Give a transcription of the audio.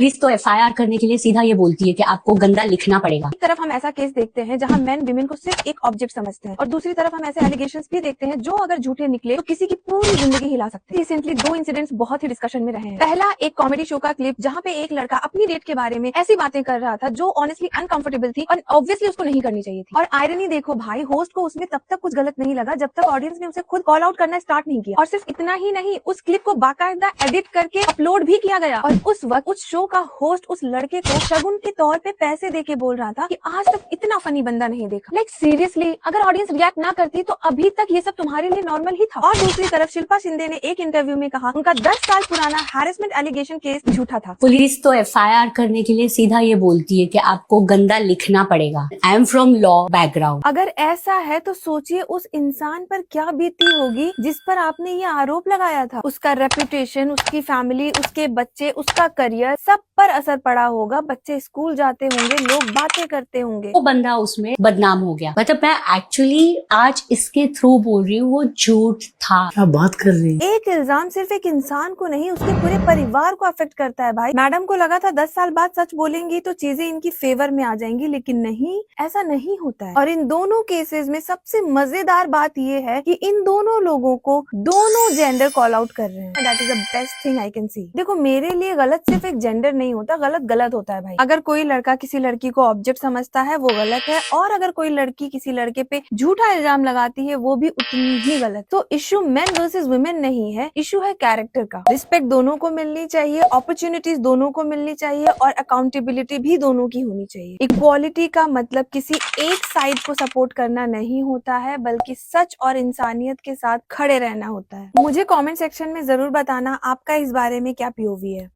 Police तो FIR करने के लिए सीधा ये बोलती है कि आपको गंदा लिखना पड़ेगा। एक तरफ हम ऐसा केस देखते हैं जहां मेन विमेन को सिर्फ एक ऑब्जेक्ट समझते हैं और दूसरी तरफ हम ऐसे एलिगेशंस भी देखते हैं जो अगर झूठे निकले तो किसी की पूरी जिंदगी हिला सकते हैं। रिसेंटली 2 इंसिडेंट्स बहुत ही डिस्कशन में रहे हैं। पहला एक कॉमेडी शो का क्लिप जहां पे एक लड़का अपनी डेट के बारे में ऐसी बातें कर रहा था जो ऑनेस्टली अनकंफर्टेबल थी और ऑब्वियसली उसको नहीं करनी चाहिए थी। और आयरनी देखो भाई, होस्ट को उसमें तब तक कुछ गलत नहीं लगा जब तक ऑडियंस ने उसे खुद कॉल आउट करना स्टार्ट नहीं किया। और सिर्फ इतना ही नहीं, उस क्लिप को बाकायदा एडिट करके अपलोड भी किया गया और उस वक्त उस शो का होस्ट उस लड़के को शगुन के तौर पे पैसे देके बोल रहा था कि आज तक इतना फनी बंदा नहीं देखा। लाइक सीरियसली, अगर ऑडियंस रिएक्ट ना करती तो अभी तक ये सब तुम्हारे लिए नॉर्मल ही था। और दूसरी तरफ शिल्पा शिंदे ने एक इंटरव्यू में कहा उनका 10 साल पुराना हैरेसमेंट एलिगेशन केस झूठा था। पुलिस तो एफआईआर करने के लिए सीधा ये बोलती है कि आपको गंदा लिखना पड़ेगा। I am from law background. अगर ऐसा है तो सोचिए उस इंसान पर क्या बीती होगी जिस पर आपने ये आरोप लगाया था। उसका रेपुटेशन, उसकी फैमिली, उसके बच्चे, उसका करियर, सब पर असर पड़ा होगा। बच्चे स्कूल जाते होंगे, लोग बातें करते होंगे। वो बंदा उसमें बदनाम हो गया। मतलब मैं एक्चुअली आज इसके थ्रू बोल रही हूँ, वो झूठ था। क्या बात कर रही है? एक इल्जाम सिर्फ एक इंसान को नहीं, उसके पूरे परिवार को अफेक्ट करता है भाई। मैडम को लगा था 10 साल बाद सच बोलेंगी तो चीजें इनकी फेवर में आ जाएंगी, लेकिन नहीं, ऐसा नहीं होता है। और इन दोनों केसेस में सबसे मजेदार बात ये है कि इन दोनों लोगों को दोनों जेंडर कॉल आउट कर रहे हैं। That is the best thing I can see. देखो, मेरे लिए गलत सिर्फ एक जेंडर नहीं होता, गलत गलत होता है भाई। अगर कोई लड़का किसी लड़की को ऑब्जेक्ट समझता है वो गलत है, और अगर कोई लड़की किसी लड़के पे झूठा इल्जाम लगाती है वो भी उतनी ही गलत। तो इशू मेन वर्सेस वुमेन नहीं है, इशू है कैरेक्टर का। रिस्पेक्ट दोनों को मिलनी चाहिए, अपॉर्चुनिटीज दोनों को मिलनी चाहिए और अकाउंटेबिलिटी भी दोनों की होनी चाहिए। इक्वालिटी का मतलब किसी एक साइड को सपोर्ट करना नहीं होता है, बल्कि सच और इंसानियत के साथ खड़े रहना होता है। मुझे कमेंट सेक्शन में जरूर बताना आपका इस बारे में क्या पीओवी है।